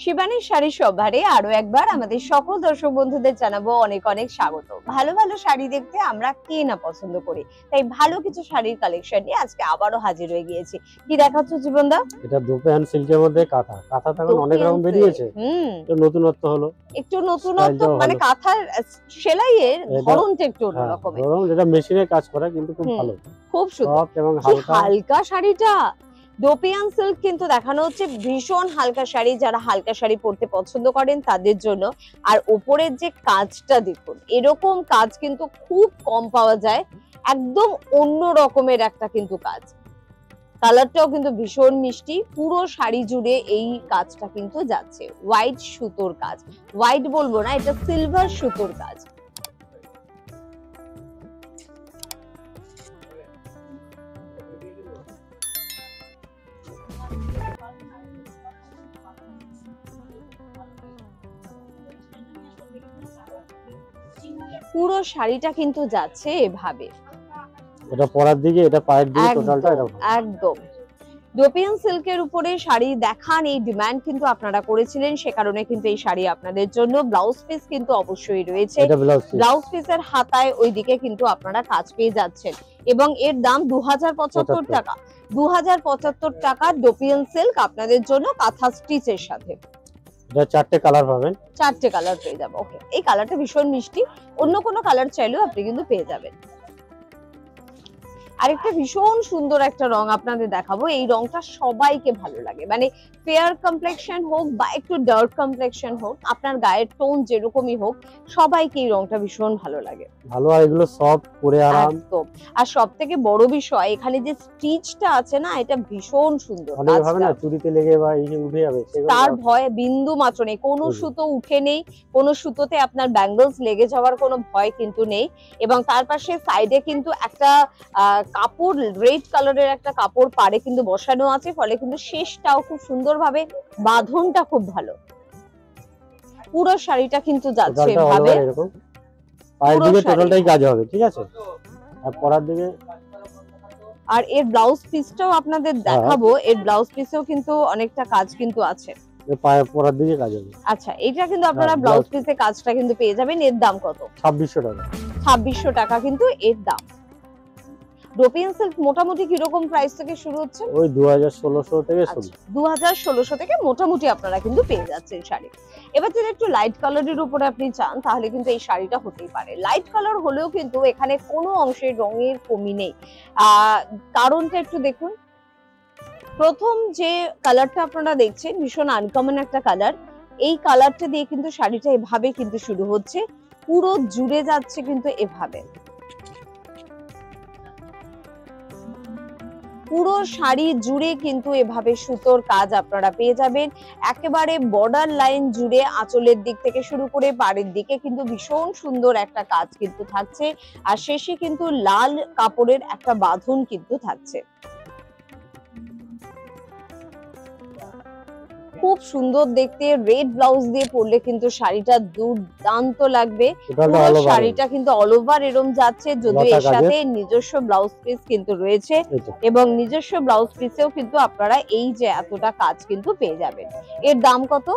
শিবানীর শাড়ি সভারে আরো একবার আমাদের সকল দর্শক বন্ধুদের জানাবো অনেক অনেক স্বাগত। ভালো ভালো শাড়ি দেখতে আমরা কে না পছন্দ করি, তাই ভালো কিছু শাড়ির কালেকশন নিয়ে আজকে আবারও হাজির হয়ে গিয়েছি। কি দেখাচ্ছ জীবনদা? এটা দুপেন সিল্কের মধ্যে কাঁথা। কাঁথা তখন অনেক রকম বেরিয়েছে, একটু নতুনত্ব হলো, একটু নতুনত্ব মানে কাঁথার সেলাইয়ের ধরনটা একটু অন্যরকম। এটা মেশিনে কাজ করা কিন্তু খুব ভালো, খুব সুন্দর এবং হালকা শাড়িটা ডোপিয়ান সিল্ক কিন্তু দেখানো হচ্ছে, ভীষণ হালকা শাড়ি। যারা হালকা শাড়ি পরতে পছন্দ করেন তাদের জন্য। আর উপরের যে কাজটা দেখুন, এরকম কাজ কিন্তু খুব কম পাওয়া যায়, একদম অন্য রকমের একটা কিন্তু কাজ। কালারটাও কিন্তু ভীষণ মিষ্টি, পুরো শাড়ি জুড়ে এই কাজটা কিন্তু যাচ্ছে। হোয়াইট সুতোর কাজ, হোয়াইট বলবো না, এটা সিলভার সুতোর কাজ। পুরো শাড়িটা কিন্তু যাচ্ছে এভাবে, এটা পরার দিকে, এটা পায়ের দিকে, টোটালটা এরকম। একদম ডোপিয়ান সিল্কের উপরে শাড়ি দেখান, এই ডিমান্ড কিন্তু আপনারা করেছিলেন, সে কারণে কিন্তু এই শাড়ি আপনাদের জন্য। ব্লাউজ পিস কিন্তু অবশ্যই রয়েছে, ব্লাউজ পিসের হাতায় ওইদিকে কিন্তু আপনারা কাজ পেয়ে যাচ্ছেন এবং এর দাম 2075 টাকা। 2075 টাকা ডোপিয়ান সিল্ক আপনাদের জন্য কাঁথা স্টিচের সাথে। এটা চারটে কালার পাবেন, চারটে কালার পেয়ে যাবেন। ওকে, এই কালারটা ভীষণ মিষ্টি, অন্য কোনো কালার চাইলেও আপনি কিন্তু পেয়ে যাবেন। আরেকটা ভীষণ সুন্দর একটা রং আপনাদের দেখাবো, এই রংটা সবাইকে ভালো লাগে, মানে ফেয়ার কমপ্লেকশন হোক বা একটু ডার্ক কমপ্লেকশন হোক, আপনার গায়ের টোন যেরকমই হোক, সবাইকে এই রংটা ভীষণ ভালো লাগে। ভালো, আর এগুলো সফট পরে আরাম। আর সবথেকে বড় বিষয়, এখানে যে স্টিচটা আছে না, এটা ভীষণ সুন্দর। অনেকে ভাবে না চুরিতে লেগে বা এই উঠে যাবে, তার ভয় বিন্দু মাত্র নেই, কোনো সুতো উঠে নেই, কোনো সুতোতে আপনার ব্যাঙ্গলস লেগে যাওয়ার কোনো ভয় কিন্তু নেই। এবং তার পাশে সাইডে কিন্তু একটা কাপড়, রেড কালারের একটা কাপড় পাড়ে কিন্তু বসানো আছে, ফলে কিন্তু শেষটাও খুব সুন্দরভাবে, বাঁধনটা খুব ভালো। পুরো শাড়িটা কিন্তু যাচ্ছে এভাবে, এরকম পায়ের দিকে টোটালটাই কাজ হবে, ঠিক আছে? আর পরার দিকে, আর এর ব্লাউজ পিসটাও আপনাদের দেখাবো, এর ব্লাউজ পিসেও কিন্তু অনেকটা কাজ কিন্তু আছে, পায়ে পরার দিকে কাজ হবে। আচ্ছা, এটা কিন্তু আপনারা ব্লাউজ পিসে কাজটা কিন্তু পেয়ে যাবেন। এর দাম কত? 2600 টাকা। 2600 টাকা কিন্তু এর দাম। ডোপিয়ান সিল্ক মোটামুটি কি রকম প্রাইস থেকে শুরু হচ্ছে? ওই 2600 থেকে শুরু। 2600 থেকে মোটামুটি আপনারা কিন্তু পেয়ে যাচ্ছেন শাড়ি। এবার যদি একটু লাইট কালারের উপরে আপনি চান, তাহলে কিন্তু এই শাড়িটা হতেই পারে। লাইট কালার হলেও কিন্তু এখানে কোনো অংশের রঙের কমি নেই। কারণটা একটু দেখুন, প্রথম যে কালারটা আপনারা দেখছেন ভীষণ আনকমন একটা কালার, এই কালারটা দিয়ে কিন্তু শাড়িটা এভাবে কিন্তু শুরু হচ্ছে, পুরো জুড়ে যাচ্ছে কিন্তু এভাবে। পুরো শাড়ি জুড়ে কিন্তু এভাবে সুতোর কাজ আপনারা পেয়ে যাবেন, একেবারে বর্ডার লাইন জুড়ে, আঁচলের দিক থেকে শুরু করে পাড়ের দিকে কিন্তু ভীষণ সুন্দর একটা কাজ কিন্তু থাকছে। আর শেষে কিন্তু লাল কাপড়ের একটা বাঁধন কিন্তু থাকছে। খুব সুন্দর দেখতে, রেড ব্লাউজ দিয়ে পরলে কিন্তু শাড়িটা দুর্দান্ত লাগবে। পুরো শাড়িটা কিন্তু অল ওভার এরকম যাচ্ছে, যদিও এর সাথে নিজস্ব ব্লাউজ পিস কিন্তু রয়েছে এবং নিজস্ব ব্লাউজ পিসেও কিন্তু আপনারা এই যে এতটা কাজ কিন্তু পেয়ে যাবেন। এর দাম কত?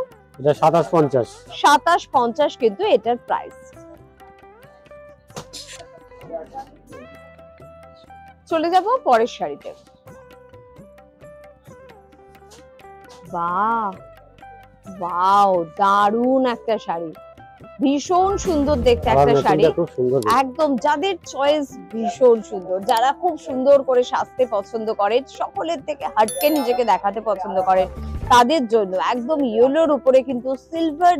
এটা 2750। 2750 কিন্তু এটার প্রাইস। চলে যাব পরের শাড়িতে। বাহ, ওয়াও, দারুণ একটা শাড়ি, ভীষণ সুন্দর দেখতে একটা শাড়ি, একদম যাদের চয়েস ভীষণ সুন্দর, যারা খুব সুন্দর করে সাজতে পছন্দ করেন, সকলের থেকে হাটকে নিজেকে দেখাতে পছন্দ করেন, তাদের জন্য একদম ইয়েলোর উপরে কিন্তু সিলভার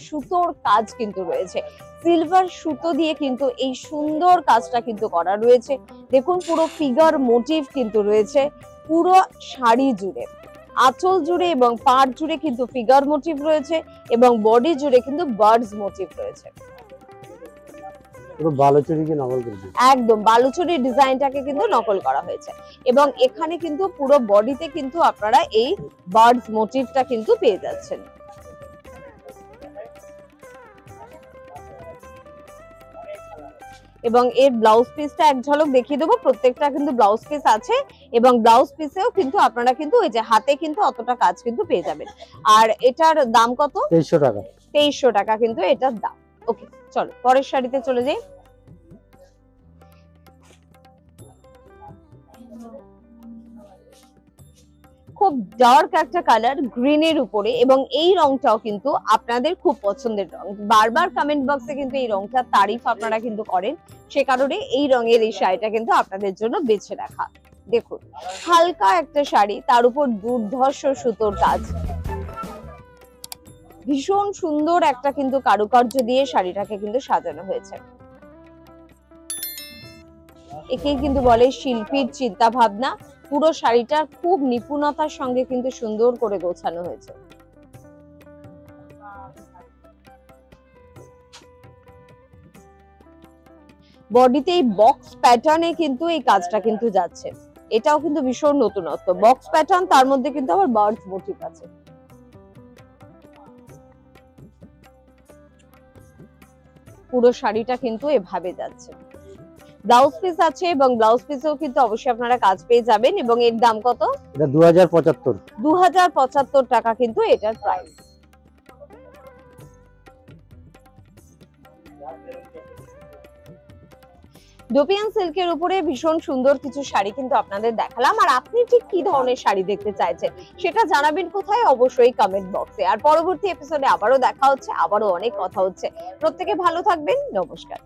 সুতোর কাজ কিন্তু রয়েছে। সিলভার সুতো দিয়ে কিন্তু এই সুন্দর কাজটা কিন্তু করা রয়েছে। দেখুন, পুরো ফিগার মোটিভ কিন্তু রয়েছে পুরো শাড়ি জুড়ে, আঁচল জুড়ে এবং পাড় জুড়ে কিন্তু ফিগার মোটিভ রয়েছে এবং বডি জুড়ে কিন্তু বার্ডস মোটিভ রয়েছে। পুরো বালুচরীকে নকল করে দিয়েছে, একদম বালুচরীর ডিজাইনটাকে কিন্তু নকল করা হয়েছে এবং এখানে কিন্তু পুরো বডিতে কিন্তু আপনারা এই বার্ডস মোটিভটা কিন্তু পেয়ে যাচ্ছেন। এবং এর ব্লাউজ পিসটা এক ঝলক দেখিয়ে দেবো। প্রত্যেকটা কিন্তু ব্লাউজ পিস আছে এবং ব্লাউজ পিসেও কিন্তু আপনারা কিন্তু ওই যে হাতে কিন্তু অতটা কাজ কিন্তু পেয়ে যাবেন। আর এটার দাম কত? 2300 টাকা। 2300 টাকা কিন্তু এটার দাম। ওকে, চলো পরের শাড়িতে চলে যাই। খুব ডার্ক একটা কালার গ্রিনের উপরে, এবং এই রংটাও কিন্তু আপনাদের খুব পছন্দের রং। বারবার কমেন্ট বক্সে কিন্তু এই রংটার তারিফ আপনারা কিন্তু করেন, সে কারণে এই রঙের এই শাড়িটা কিন্তু আপনাদের জন্য বেছে রাখা। দেখুন, হালকা একটা শাড়ি, তার উপর দুর্ধর্ষ সুতোর কাজ, ভীষণ সুন্দর একটা কিন্তু কারুকার্য দিয়ে শাড়িটাকে কিন্তু সাজানো হয়েছে। একেই কিন্তু বলে শিল্পীর চিন্তা ভাবনা। পুরো শাড়িটা খুব নিপুণতার সঙ্গে কিন্তু সুন্দর করে গোছানো হয়েছে। বডিতে এই বক্স প্যাটার্নে কিন্তু এই কাজটা কিন্তু যাচ্ছে, এটাও কিন্তু ভীষণ নতুনত্ব। বক্স প্যাটার্ন, তার মধ্যে কিন্তু আবার বার্ডস মোটিভ আছে। পুরো শাড়িটা কিন্তু এভাবে যাচ্ছে। ব্লাউজ পিস আছে এবং ব্লাউজ পিসেও কিন্তু অবশ্যই আপনারা কাজ পেয়ে যাবেন। এবং এর দাম কত? এটা 2075। 2075 টাকা কিন্তু এটার প্রাইস। ডোপিয়ান সিল্কের উপরে ভীষণ সুন্দর কিছু শাড়ি কিন্তু আপনাদের দেখালাম। আর আপনি ঠিক কি ধরনের শাড়ি দেখতে চাইছেন সেটা জানাবেন কোথায়? অবশ্যই কমেন্ট বক্সে। আর পরবর্তী এপিসোডে আবারও দেখা হচ্ছে, আবারও অনেক কথা হচ্ছে। প্রত্যেকে ভালো থাকবেন, নমস্কার।